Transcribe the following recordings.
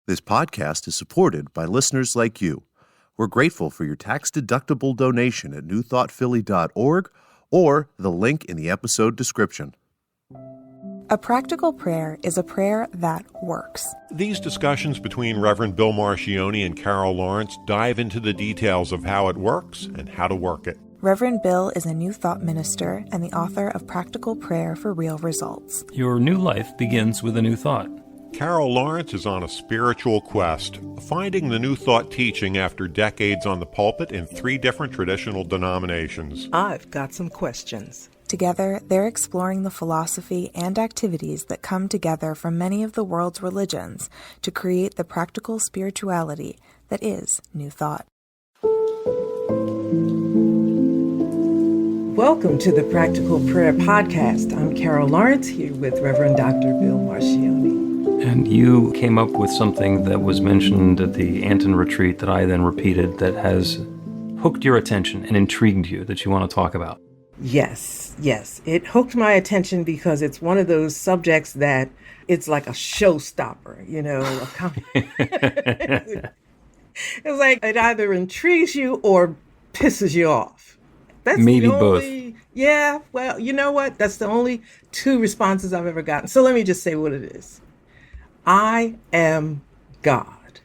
This podcast is supported by listeners like you. We're grateful for your tax-deductible donation at newthoughtphilly.org or the link in the episode description. A practical prayer is a prayer that works. These discussions between Reverend Bill Marcioni and Carol Lawrence dive into the details of how it works and how to work it. Reverend Bill is a New Thought minister and the author of Practical Prayer for Real Results. Your new life begins with a new thought. Carol Lawrence is on a spiritual quest, finding the New Thought teaching after decades on the pulpit in 3 different traditional denominations. I've got some questions. Together, they're exploring the philosophy and activities that come together from many of the world's religions to create the practical spirituality that is New Thought. Welcome to the Practical Prayer Podcast. I'm Carol Lawrence here with Reverend Dr. Bill Marcioni. And you came up with something that was mentioned at the Anton retreat that I then repeated that has hooked your attention and intrigued you that you want to talk about. Yes. It hooked my attention because it's one of those subjects that it's like a showstopper, It's like it either intrigues you or pisses you off. That's maybe both. Yeah, well, you know what? That's the only 2 responses I've ever gotten. So let me just say what it is. I am God.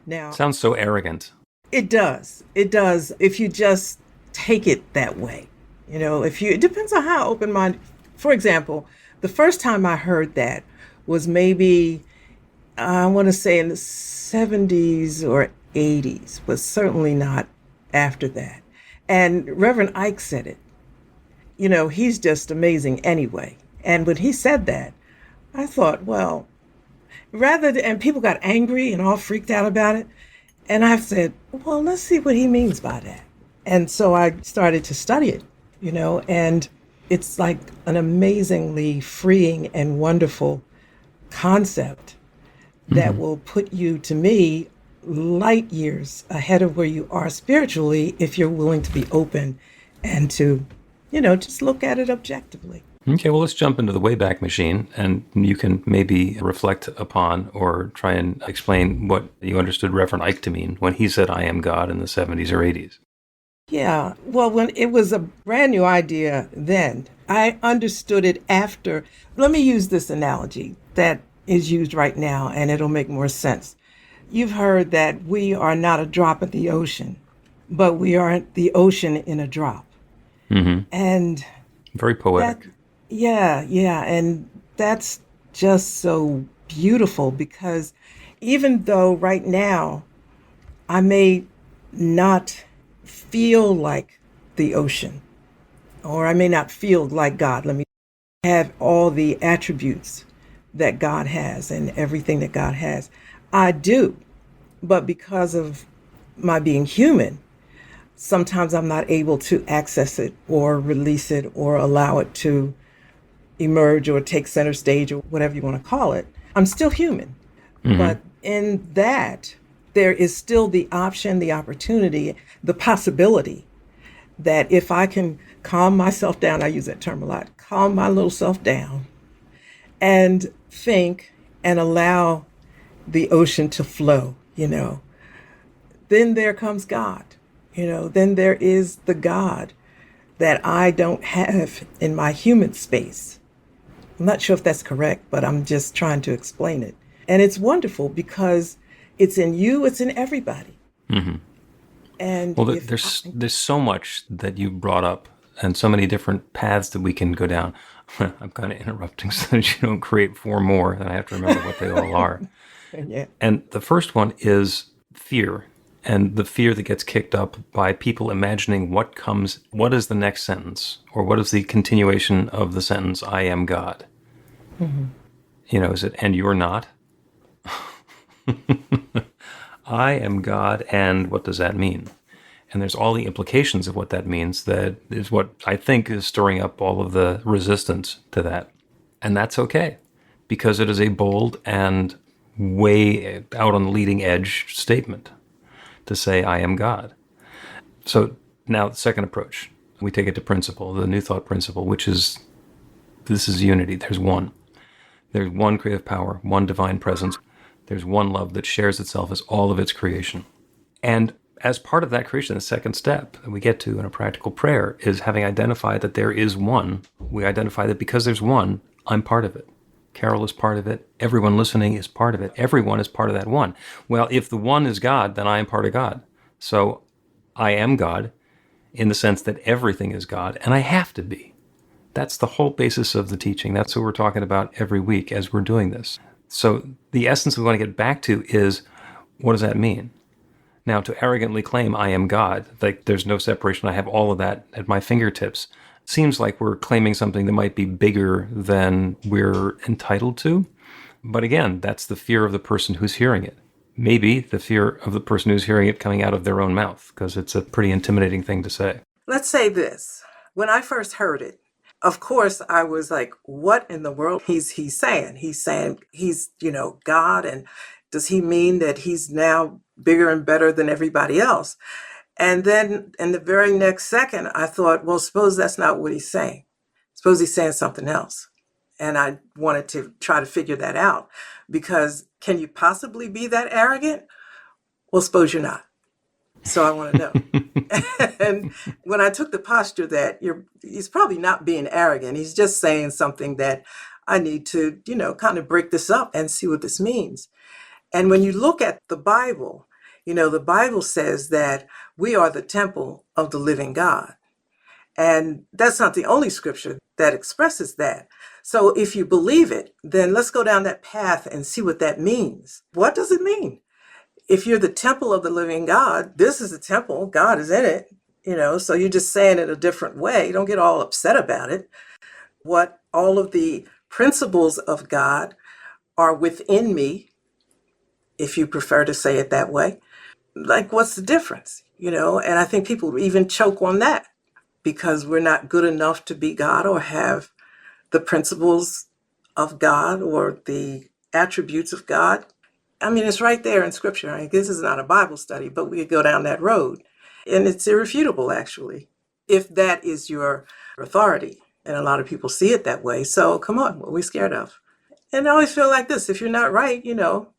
Now, sounds so arrogant. It does. If you just take it that way. It depends on how open-minded. For example, the first time I heard that was maybe, I want to say in the 70s or 80s, but certainly not after that. And Reverend Ike said it. He's just amazing anyway. And when he said that, I thought, well, and people got angry and all freaked out about it. And I said, well, let's see what he means by that. And so I started to study it, and it's like an amazingly freeing and wonderful concept that will put you, to me, light years ahead of where you are spiritually if you're willing to be open and to, just look at it objectively. Okay, well, let's jump into the Wayback Machine, and you can maybe reflect upon or try and explain what you understood Reverend Ike to mean when he said, I am God in the 70s or 80s. Yeah, well, when it was a brand new idea then, I understood it after. Let me use this analogy that is used right now, and it'll make more sense. You've heard that we are not a drop in the ocean, but we are the ocean in a drop. Mm-hmm. And very poetic. Yeah, and that's just so beautiful because even though right now I may not feel like the ocean, or I may not feel like God, let me have all the attributes that God has and everything that God has. I do, but because of my being human, sometimes I'm not able to access it or release it or allow it to emerge or take center stage or whatever you want to call it. I'm still human. Mm-hmm. But in that, there is still the option, the opportunity, the possibility that if I can calm myself down, I use that term a lot, calm my little self down and think and allow the ocean to flow, then there comes God, then there is the God that I don't have in my human space. I'm not sure if that's correct, but I'm just trying to explain it. And it's wonderful because it's in you, it's in everybody. Mm-hmm. And well, there's so much that you brought up and so many different paths that we can go down. I'm kind of interrupting so that you don't create 4 more, and I have to remember what they all are. Yeah. And the first one is fear, and the fear that gets kicked up by people imagining what is the next sentence, or what is the continuation of the sentence, I am God. Mm-hmm. Is it, and you're not? I am God, and what does that mean? And there's all the implications of what that means that is what I think is stirring up all of the resistance to that. And that's okay, because it is a bold and way out on the leading edge statement to say, I am God. So now the second approach, we take it to principle, the New Thought principle, which is, this is unity. There's one. There's one creative power, one divine presence. There's one love that shares itself as all of its creation. And as part of that creation, the second step that we get to in a practical prayer is having identified that there is one. We identify that because there's one, I'm part of it. Carol is part of it. Everyone listening is part of it. Everyone is part of that one. Well, if the one is God, then I am part of God. So I am God in the sense that everything is God, and I have to be. That's the whole basis of the teaching. That's what we're talking about every week as we're doing this. So the essence we want to get back to is, what does that mean? Now, to arrogantly claim I am God, like there's no separation, I have all of that at my fingertips, seems like we're claiming something that might be bigger than we're entitled to. But again, that's the fear of the person who's hearing it. Maybe the fear of the person who's hearing it coming out of their own mouth, because it's a pretty intimidating thing to say. Let's say this. When I first heard it, of course, I was like, what in the world he's saying? He's saying he's, God, and does he mean that he's now bigger and better than everybody else? And then in the very next second, I thought, well, suppose that's not what he's saying. Suppose he's saying something else. And I wanted to try to figure that out, because can you possibly be that arrogant? Well, suppose you're not. So I want to know. And when I took the posture that he's probably not being arrogant, he's just saying something that I need to, kind of break this up and see what this means. And when you look at the Bible, the Bible says that we are the temple of the living God. And that's not the only scripture that expresses that. So if you believe it, then let's go down that path and see what that means. What does it mean? If you're the temple of the living God, this is a temple, God is in it, so you're just saying it a different way. Don't get all upset about it. What all of the principles of God are within me, if you prefer to say it that way. Like, what's the difference? And I think people even choke on that because we're not good enough to be God or have the principles of God or the attributes of God. I mean, it's right there in Scripture. I mean, this is not a Bible study, but we could go down that road. And it's irrefutable, actually, if that is your authority. And a lot of people see it that way. So come on, what are we scared of? And I always feel like this. If you're not right,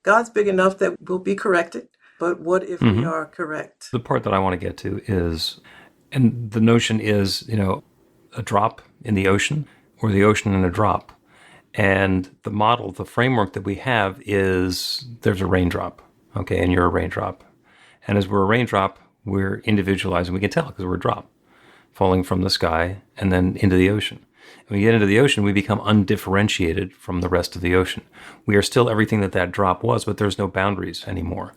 God's big enough that we'll be corrected. But what if we are correct? The part that I want to get to is, and the notion is, a drop in the ocean or the ocean in a drop. And the model, the framework that we have is there's a raindrop, okay, and you're a raindrop. And as we're a raindrop, we're individualized, and we can tell because we're a drop falling from the sky and then into the ocean. When we get into the ocean, we become undifferentiated from the rest of the ocean. We are still everything that drop was, but there's no boundaries anymore.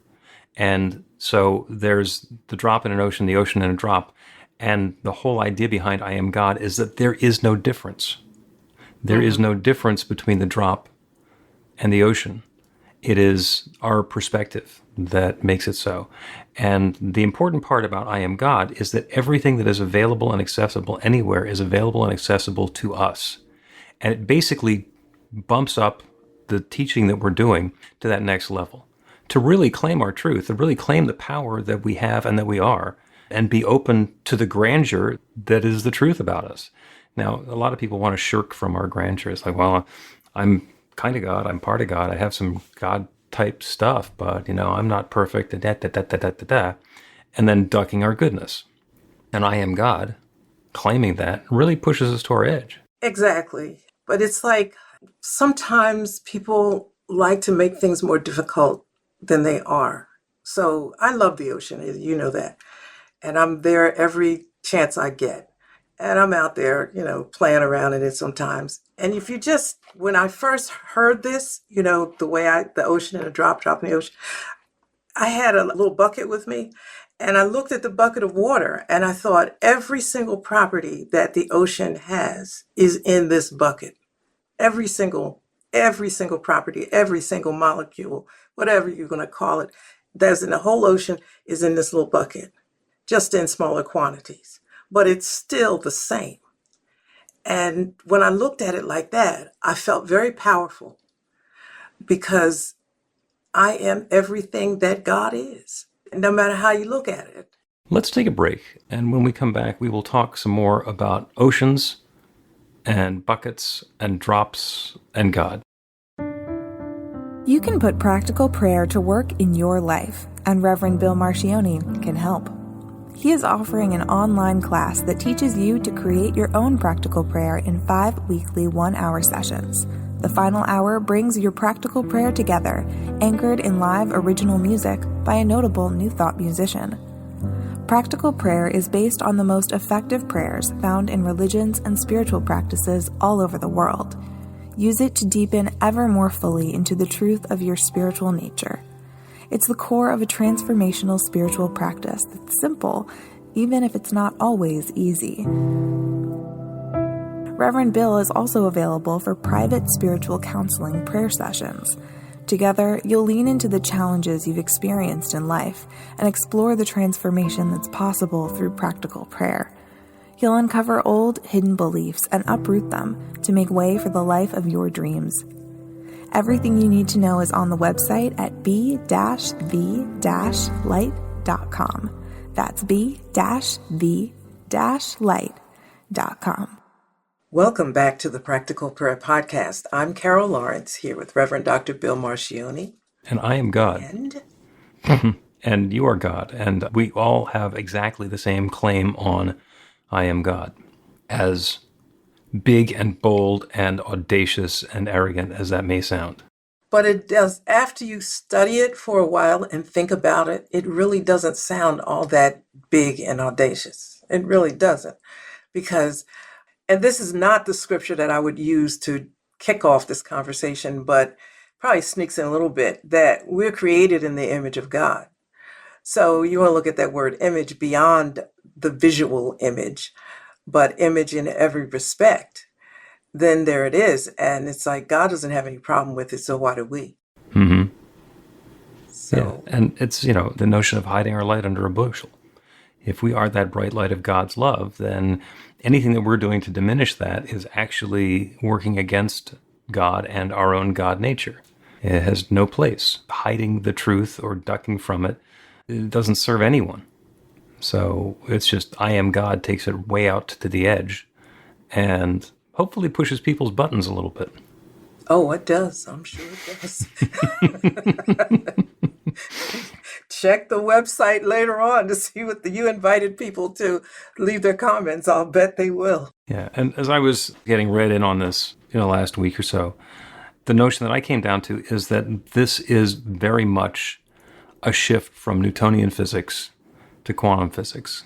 And so there's the drop in an ocean, the ocean in a drop. And the whole idea behind I am God is that there is no difference. There is no difference between the drop and the ocean. It is our perspective that makes it so. And the important part about I am God is that everything that is available and accessible anywhere is available and accessible to us. And it basically bumps up the teaching that we're doing to that next level. To really claim our truth, to really claim the power that we have and that we are, and be open to the grandeur that is the truth about us. Now, a lot of people want to shirk from our grandeur. It's like, well, I'm kind of God, I'm part of God, I have some God-type stuff, but, I'm not perfect, and then ducking our goodness. And I am God, claiming that, really pushes us to our edge. Exactly. But it's like sometimes people like to make things more difficult than they are. So I love the ocean, you know that. And I'm there every chance I get. And I'm out there, playing around in it sometimes. And if you just, when I first heard this, the way the ocean and a drop in the ocean, I had a little bucket with me and I looked at the bucket of water and I thought every single property that the ocean has is in this bucket. Every single property, every single molecule, whatever you're going to call it, that's in the whole ocean is in this little bucket, just in smaller quantities. But it's still the same. And when I looked at it like that, I felt very powerful because I am everything that God is, no matter how you look at it. Let's take a break. And when we come back, we will talk some more about oceans and buckets and drops and God. You can put practical prayer to work in your life, and Reverend Bill Marcioni can help. He is offering an online class that teaches you to create your own practical prayer in 5 weekly 1-hour sessions. The final hour brings your practical prayer together, anchored in live original music by a notable New Thought musician. Practical prayer is based on the most effective prayers found in religions and spiritual practices all over the world. Use it to deepen ever more fully into the truth of your spiritual nature. It's the core of a transformational spiritual practice that's simple, even if it's not always easy. Reverend Bill is also available for private spiritual counseling prayer sessions. Together, you'll lean into the challenges you've experienced in life and explore the transformation that's possible through practical prayer. He'll uncover old, hidden beliefs and uproot them to make way for the life of your dreams. Everything you need to know is on the website at b-v-light.com. That's b-v-light.com. Welcome back to the Practical Prayer Podcast. I'm Carol Lawrence here with Reverend Dr. Bill Marcioni. And I am God. And And you are God. And we all have exactly the same claim on I am God. As big and bold and audacious and arrogant as that may sound. but it does, after you study it for a while and think about it, it really doesn't sound all that big and audacious. It really doesn't. Because, and this is not the scripture that I would use to kick off this conversation, but probably sneaks in a little bit, that we're created in the image of God. So you want to look at that word image beyond the visual image, but image in every respect. Then there it is. And it's like, God doesn't have any problem with it, so why do we? Mm-hmm. So, Yeah. And it's, the notion of hiding our light under a bushel. If we are that bright light of God's love, then anything that we're doing to diminish that is actually working against God and our own God nature. It has no place. Hiding the truth or ducking from it doesn't serve anyone. So it's just, I am God takes it way out to the edge and hopefully pushes people's buttons a little bit. oh, it does. I'm sure it does. Check the website later on to see what you invited people to leave their comments. I'll bet they will. Yeah, and as I was getting read in on this, last week or so, the notion that I came down to is that this is very much a shift from Newtonian physics to quantum physics.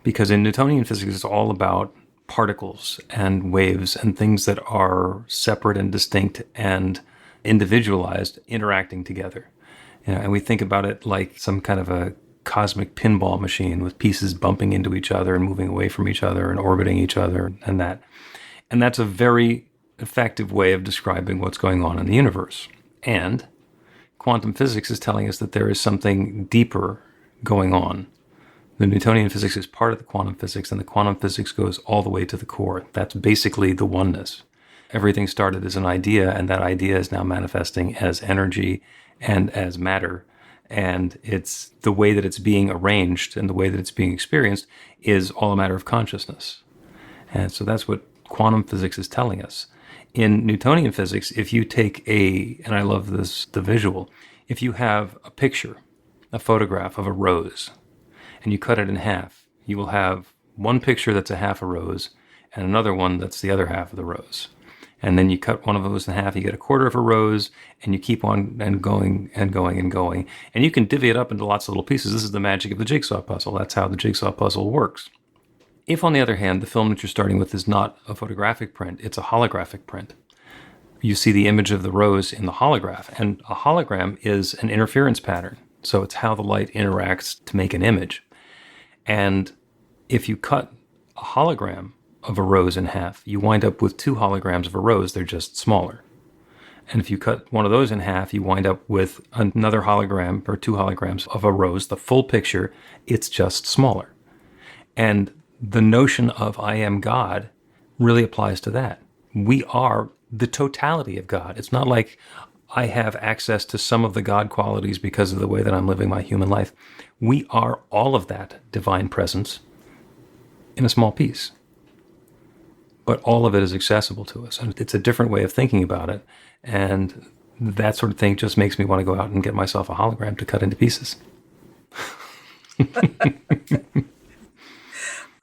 Because in Newtonian physics, it's all about particles and waves and things that are separate and distinct and individualized interacting together. And we think about it like some kind of a cosmic pinball machine with pieces bumping into each other and moving away from each other and orbiting each other and that. And that's a very effective way of describing what's going on in the universe. And quantum physics is telling us that there is something deeper going on. The Newtonian physics is part of the quantum physics, and the quantum physics goes all the way to the core. That's basically the oneness. Everything started as an idea, and that idea is now manifesting as energy and as matter. And it's the way that it's being arranged and the way that it's being experienced is all a matter of consciousness. And so that's what quantum physics is telling us. In Newtonian physics, if you take and I love this, the visual, if you have a picture, a photograph of a rose, and you cut it in half, you will have one picture that's a half a rose and another one that's the other half of the rose. And then you cut one of those in half, you get a quarter of a rose, and you keep on and going and going and going. And you can divvy it up into lots of little pieces. This is the magic of the jigsaw puzzle. That's how the jigsaw puzzle works. If, on the other hand, the film that you're starting with is not a photographic print, it's a holographic print, you see the image of the rose in the holograph. And a hologram is an interference pattern. So it's how the light interacts to make an image. And if you cut a hologram of a rose in half, you wind up with 2 holograms of a rose. They're just smaller. And if you cut one of those in half, you wind up with another hologram or 2 holograms of a rose, the full picture, it's just smaller. And the notion of I am God really applies to that. We are the totality of God. It's not like I have access to some of the God qualities because of the way that I'm living my human life. We are all of that divine presence in a small piece. But all of it is accessible to us. And it's a different way of thinking about it. And that sort of thing just makes me want to go out and get myself a hologram to cut into pieces. I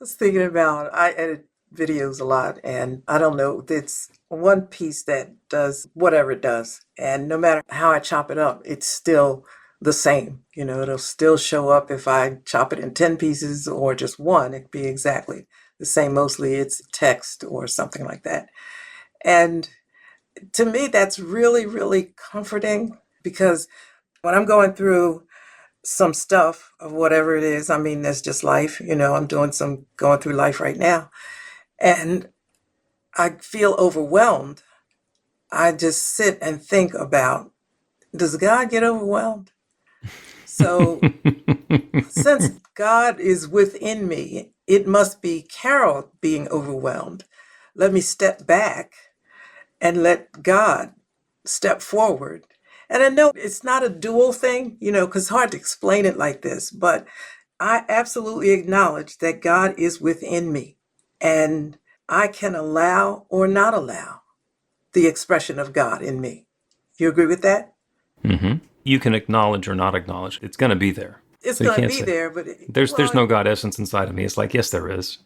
was thinking about, I edit videos a lot, and I don't know, it's one piece that does whatever it does. And no matter how I chop it up, it's still the same. It'll still show up if I chop it in 10 pieces or just one. It'd be exactly the same. Mostly it's text or something like that. And to me, that's really, really comforting, because when I'm going through some stuff of whatever it is, I mean, that's just life. I'm going through life right now, and I feel overwhelmed. I just sit and think about, does God get overwhelmed? So since God is within me, it must be Carol being overwhelmed. Let me step back and let God step forward. And I know it's not a dual thing, because it's hard to explain it like this, but I absolutely acknowledge that God is within me, and I can allow or not allow the expression of God in me. You agree with that? Mm-hmm. You can acknowledge or not agnowledge. It's going to be there. It's So you going to can't be say, there, but there's no God essence inside of me. It's like, yes, there is.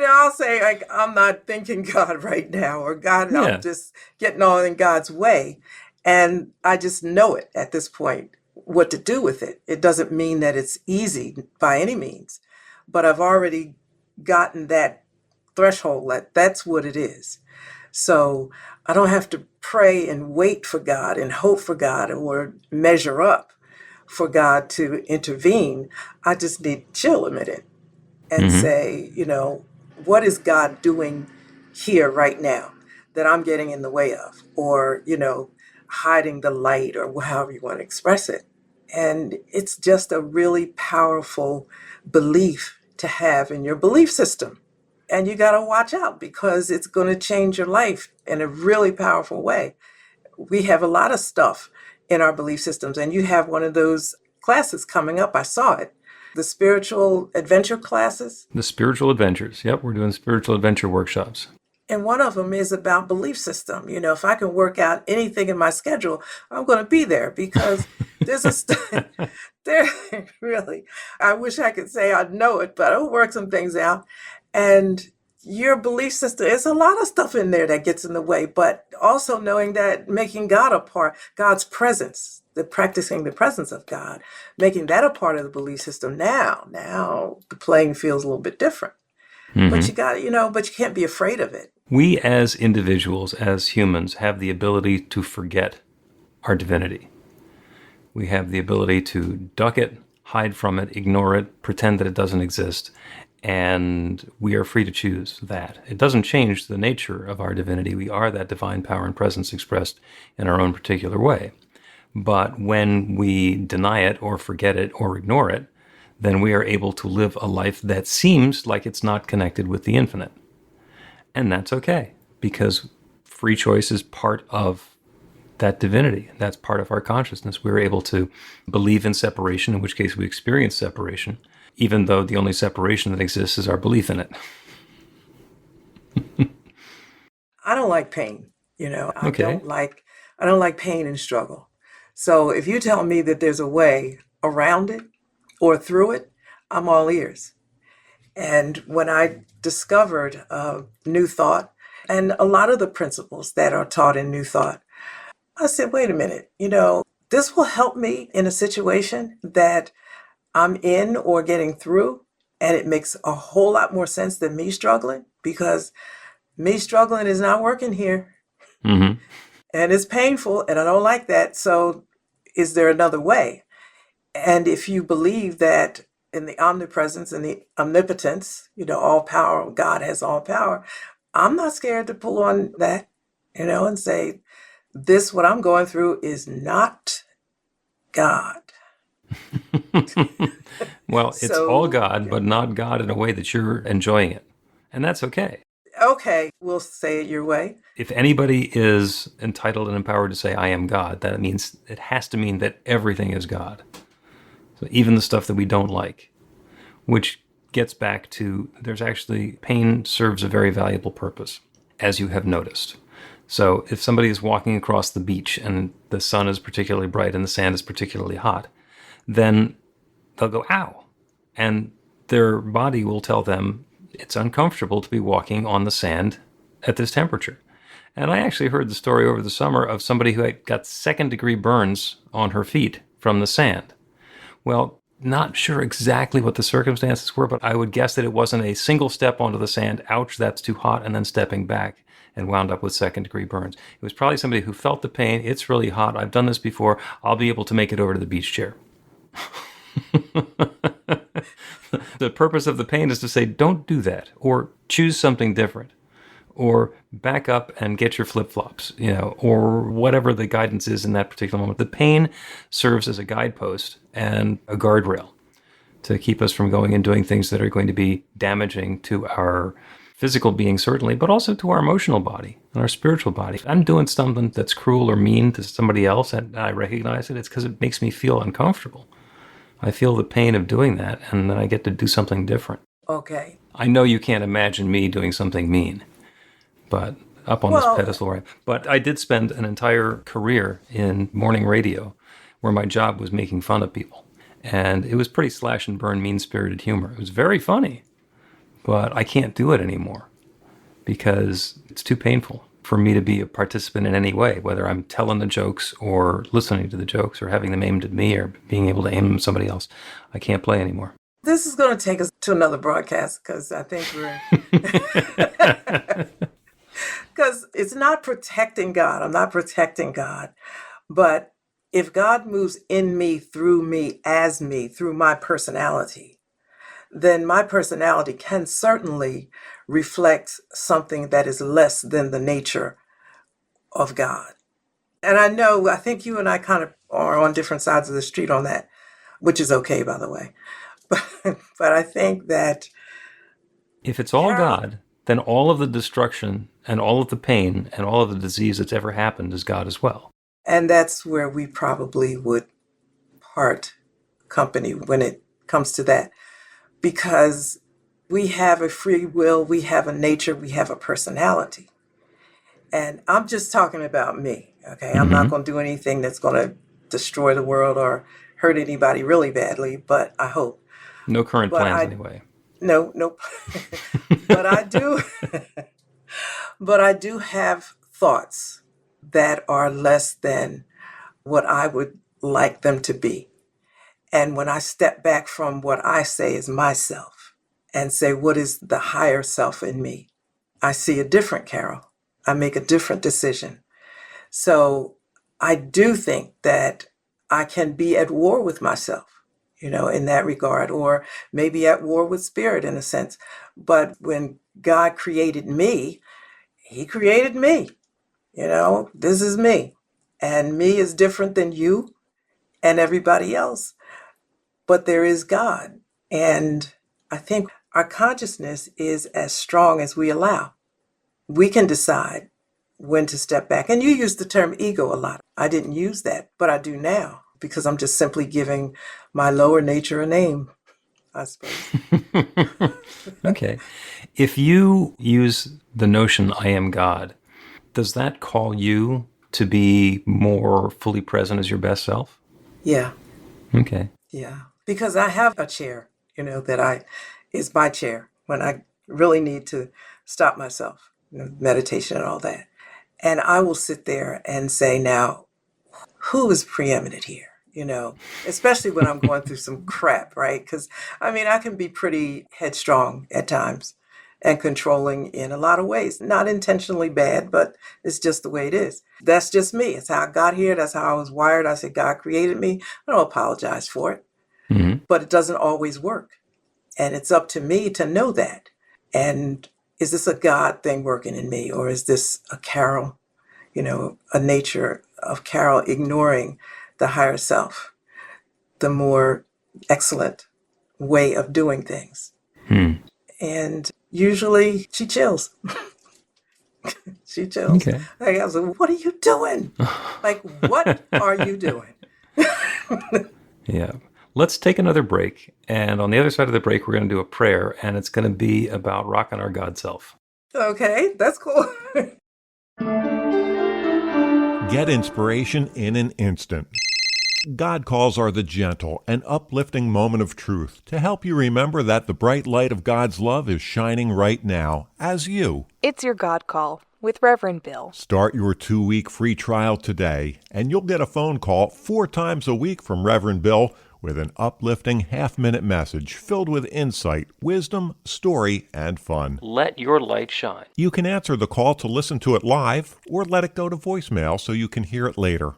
I'll say, like, I'm not thinking God right now, or God, Yeah. I'm just getting all in God's way. And I just know it at this point, what to do with it. It doesn't mean that it's easy by any means, but I've already gotten that threshold that that's what it is. So I don't have to pray and wait for God and hope for God or measure up for God to intervene. I just need to chill a minute and say, what is God doing here right now that I'm getting in the way of, or, hiding the light, or however you want to express it. And it's just a really powerful belief to have in your belief system. And you got to watch out, because it's going to change your life in a really powerful way. We have a lot of stuff in our belief systems, and you have one of those classes coming up. I saw it. The spiritual adventure classes. The spiritual adventures. Yep, we're doing spiritual adventure workshops. And one of them is about belief system. If I can work out anything in my schedule, I'm going to be there, because there's there really, I wish I could say I know it, but I'll work some things out. And your belief system, there's a lot of stuff in there that gets in the way, but also knowing that making God a part, God's presence, practicing the presence of God, making that a part of the belief system. Now the playing feels a little bit different. But you got, but you can't be afraid of it. We as individuals, as humans, have the ability to forget our divinity. We have the ability to duck it, hide from it, ignore it, pretend that it doesn't exist. And we are free to choose that. It doesn't change the nature of our divinity. We are that divine power and presence expressed in our own particular way. But when we deny it or forget it or ignore it, then we are able to live a life that seems like it's not connected with the infinite. And that's okay, because free choice is part of that divinity. That's part of our consciousness. We're able to believe in separation, in which case we experience separation, even though the only separation that exists is our belief in it. I don't like pain. Okay. I don't like pain and struggle. So if you tell me that there's a way around it or through it, I'm all ears. And when I discovered New Thought and a lot of the principles that are taught in New Thought, I said, wait a minute, this will help me in a situation that I'm in or getting through. And it makes a whole lot more sense than me struggling, because me struggling is not working here. Mm-hmm. And it's painful, and I don't like that. So is there another way? And if you believe that in the omnipresence and the omnipotence, all power, God has all power, I'm not scared to pull on that, and say, this, what I'm going through, is not God. Well, it's all God, but not God in a way that you're enjoying it. And that's okay. Okay, we'll say it your way. If anybody is entitled and empowered to say, I am God, that means it has to mean that everything is God. So even the stuff that we don't like, which gets back to, there's actually, pain serves a very valuable purpose, as you have noticed. So if somebody is walking across the beach and the sun is particularly bright and the sand is particularly hot, then they'll go, ow. And their body will tell them it's uncomfortable to be walking on the sand at this temperature. And I actually heard the story over the summer of somebody who had got second-degree burns on her feet from the sand. Well, not sure exactly what the circumstances were, but I would guess that it wasn't a single step onto the sand, ouch, that's too hot, and then stepping back and wound up with second-degree burns. It was probably somebody who felt the pain. It's really hot. I've done this before. I'll be able to make it over to the beach chair. The purpose of the pain is to say, don't do that, or choose something different, or back up and get your flip-flops, or whatever the guidance is in that particular moment. The pain serves as a guidepost and a guardrail to keep us from going and doing things that are going to be damaging to our physical being, certainly, but also to our emotional body and our spiritual body. If I'm doing something that's cruel or mean to somebody else and I recognize it, it's because it makes me feel uncomfortable. I feel the pain of doing that, and then I get to do something different. Okay. I know you can't imagine me doing something mean, but up on this pedestal, right? But I did spend an entire career in morning radio where my job was making fun of people. And it was pretty slash and burn, mean-spirited humor. It was very funny, but I can't do it anymore because it's too painful for me to be a participant in any way, whether I'm telling the jokes or listening to the jokes or having them aimed at me or being able to aim them at somebody else. I can't play anymore. This is going to take us to another broadcast because I think we're... Because it's not protecting God. I'm not protecting God. But if God moves in me, as me, through my personality, then my personality can certainly reflect something that is less than the nature of God. And I think you and I kind of are on different sides of the street on that, which is okay, by the way. But I think that if it's all God, then all of the destruction and all of the pain and all of the disease that's ever happened is God as well. And that's where we probably would part company when it comes to that. Because we have a free will, we have a nature, we have a personality. And I'm just talking about me, okay? I'm not going to do anything that's going to destroy the world or hurt anybody really badly, but I hope. No current plans anyway. No. But I do, but I do have thoughts that are less than what I would like them to be. And when I step back from what I say is myself and say, what is the higher self in me? I see a different Carol. I make a different decision. So I do think that I can be at war with myself, in that regard, or maybe at war with spirit in a sense. But when God created me, he created me. This is me. And me is different than you and everybody else. But there is God. And I think our consciousness is as strong as we allow. We can decide when to step back. And you use the term ego a lot. I didn't use that, but I do now because I'm just simply giving my lower nature a name, I suppose. Okay. If you use the notion, I am God, does that call you to be more fully present as your best self? Yeah. Okay. Yeah. Because I have a chair, that is my chair when I really need to stop myself, meditation and all that. And I will sit there and say, now, who is preeminent here? Especially when I'm going through some crap, right? Because, I can be pretty headstrong at times and controlling in a lot of ways. Not intentionally bad, but it's just the way it is. That's just me. It's how I got here. That's how I was wired. I said, God created me. I don't apologize for it. But it doesn't always work. And it's up to me to know that. And is this a God thing working in me? Or is this a Carol, a nature of Carol ignoring the higher self, the more excellent way of doing things? And usually she chills. She chills. Okay. I was like, what are you doing? What are you doing? Yeah. Let's take another break. And on the other side of the break, we're going to do a prayer, and it's going to be about rocking our God self. Okay, that's cool. Get inspiration in an instant. God calls are the gentle and uplifting moment of truth to help you remember that the bright light of God's love is shining right now as you. It's your God Call with Reverend Bill. Start your 2-week free trial today, and you'll get a phone call 4 times a week from Reverend Bill with an uplifting half-minute message filled with insight, wisdom, story, and fun. Let your light shine. You can answer the call to listen to it live or let it go to voicemail so you can hear it later.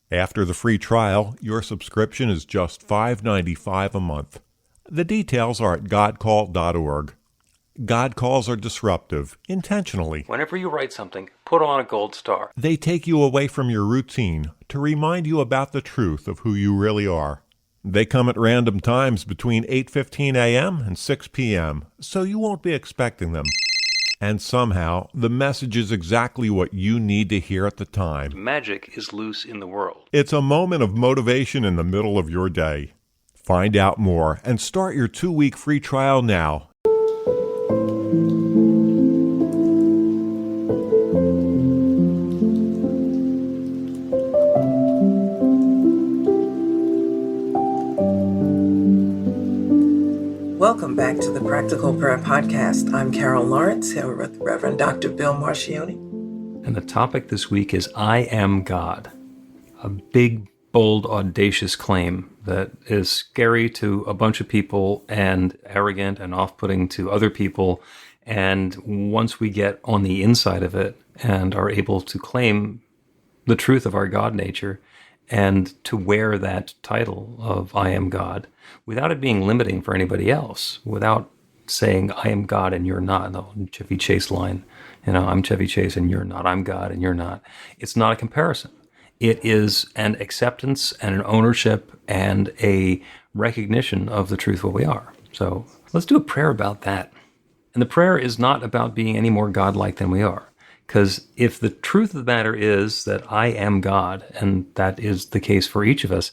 After the free trial, your subscription is just $5.95 a month. The details are at godcall.org. God calls are disruptive, intentionally. Whenever you write something, put on a gold star. They take you away from your routine to remind you about the truth of who you really are. They come at random times between 8:15 a.m. and 6 p.m., so you won't be expecting them. And somehow, the message is exactly what you need to hear at the time. Magic is loose in the world. It's a moment of motivation in the middle of your day. Find out more and start your 2-week free trial now. Welcome back to the Practical Prayer Podcast. I'm Carol Lawrence, here with Reverend Dr. Bill Marcioni. And the topic this week is I am God. A big, bold, audacious claim that is scary to a bunch of people and arrogant and off-putting to other people. And once we get on the inside of it and are able to claim the truth of our God nature and to wear that title of I am God, without it being limiting for anybody else, without saying, I am God and you're not. The Chevy Chase line, I'm Chevy Chase and you're not. I'm God and you're not. It's not a comparison. It is an acceptance and an ownership and a recognition of the truth of what we are. So let's do a prayer about that. And the prayer is not about being any more godlike than we are. Because if the truth of the matter is that I am God, and that is the case for each of us,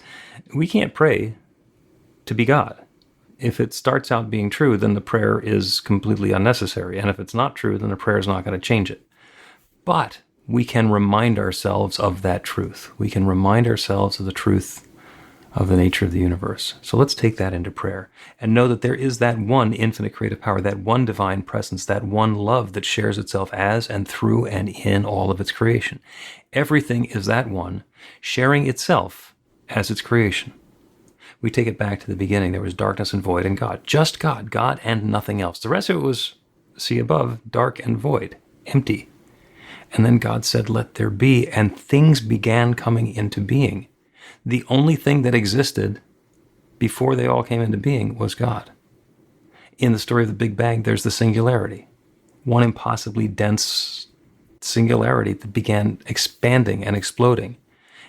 we can't pray to be God. If it starts out being true, then the prayer is completely unnecessary. And if it's not true, then the prayer is not going to change it. But we can remind ourselves of that truth. We can remind ourselves of the truth of the nature of the universe. So let's take that into prayer and know that there is that one infinite creative power, that one divine presence, that one love that shares itself as and through and in all of its creation. Everything is that one sharing itself as its creation. We take it back to the beginning. There was darkness and void and God. Just God. God and nothing else. The rest of it was, see above, dark and void, empty. And then God said, let there be, and things began coming into being. The only thing that existed before they all came into being was God. In the story of the Big Bang, there's the singularity. One impossibly dense singularity that began expanding and exploding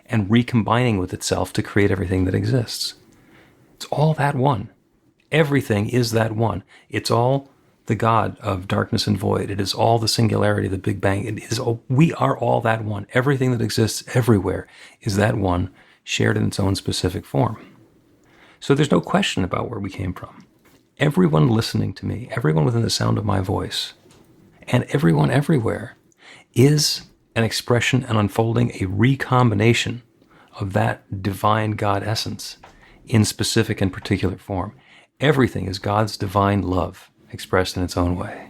and recombining with itself to create everything that exists. It's all that one. Everything is that one. It's all the God of darkness and void. It is all the singularity of the Big Bang. We are all that one. Everything that exists everywhere is that one, shared in its own specific form. So there's no question about where we came from. Everyone listening to me, everyone within the sound of my voice, and everyone everywhere is an expression and unfolding a recombination of that divine God essence in specific and particular form. Everything is God's divine love expressed in its own way.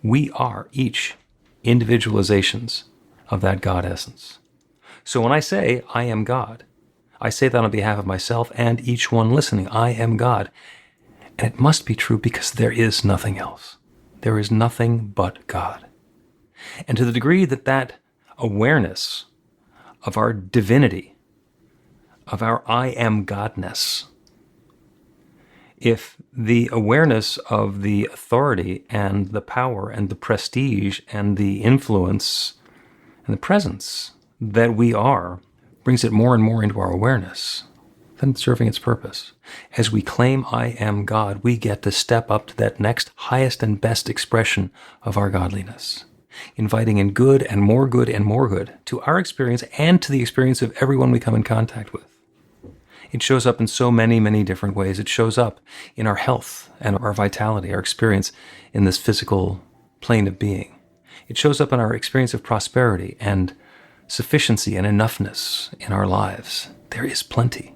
We are each individualizations of that God essence. So when I say, I am God, I say that on behalf of myself and each one listening. I am God. And it must be true because there is nothing else. There is nothing but God. And to the degree that that awareness of our divinity, of our I am God-ness, if the awareness of the authority and the power and the prestige and the influence and the presence that we are brings it more and more into our awareness, then it's serving its purpose. As we claim I am God, we get to step up to that next highest and best expression of our godliness, inviting in good and more good and more good to our experience and to the experience of everyone we come in contact with. It shows up in so many, many different ways. It shows up in our health and our vitality, our experience in this physical plane of being. It shows up in our experience of prosperity and sufficiency and enoughness in our lives. There is plenty.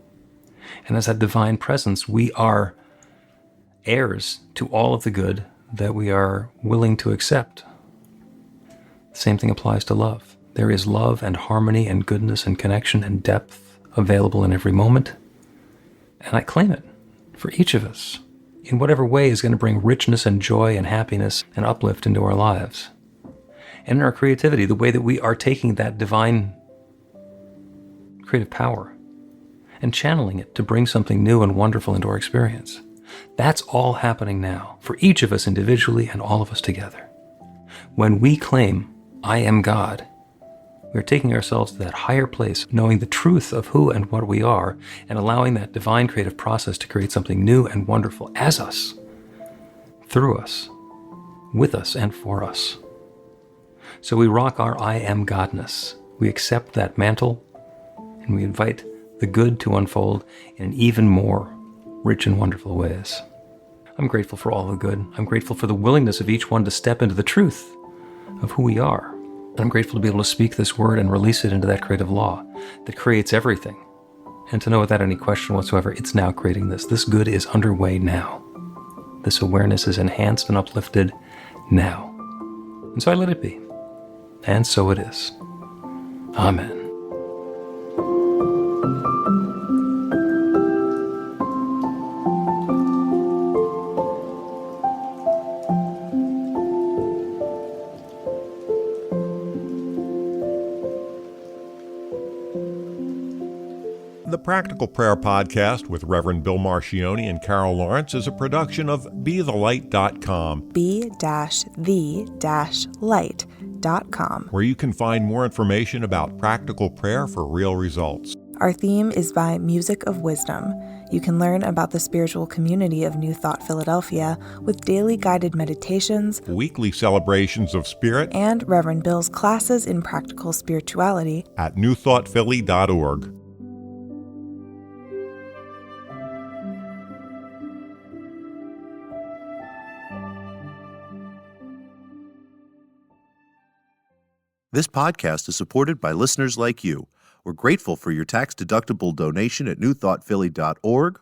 And as that divine presence, we are heirs to all of the good that we are willing to accept. The same thing applies to love. There is love and harmony and goodness and connection and depth available in every moment. And I claim it for each of us in whatever way is going to bring richness and joy and happiness and uplift into our lives. And in our creativity, the way that we are taking that divine creative power and channeling it to bring something new and wonderful into our experience. That's all happening now for each of us individually and all of us together. When we claim, I am God, we're taking ourselves to that higher place, knowing the truth of who and what we are, and allowing that divine creative process to create something new and wonderful as us, through us, with us, and for us. So we rock our I am God-ness. We accept that mantle, and we invite the good to unfold in even more rich and wonderful ways. I'm grateful for all the good. I'm grateful for the willingness of each one to step into the truth of who we are. And I'm grateful to be able to speak this word and release it into that creative law that creates everything. And to know without any question whatsoever, it's now creating this. This good is underway now. This awareness is enhanced and uplifted now. And so I let it be. And so it is. Amen. The Practical Prayer Podcast with Reverend Bill Marcioni and Carol Lawrence is a production of BeTheLight.com. be-the-light.com. Where you can find more information about practical prayer for real results. Our theme is by Music of Wisdom. You can learn about the spiritual community of New Thought Philadelphia with daily guided meditations, Weekly celebrations of spirit, and Reverend Bill's classes in practical spirituality at newthoughtphilly.org. This podcast is supported by listeners like you. We're grateful for your tax-deductible donation at newthoughtphilly.org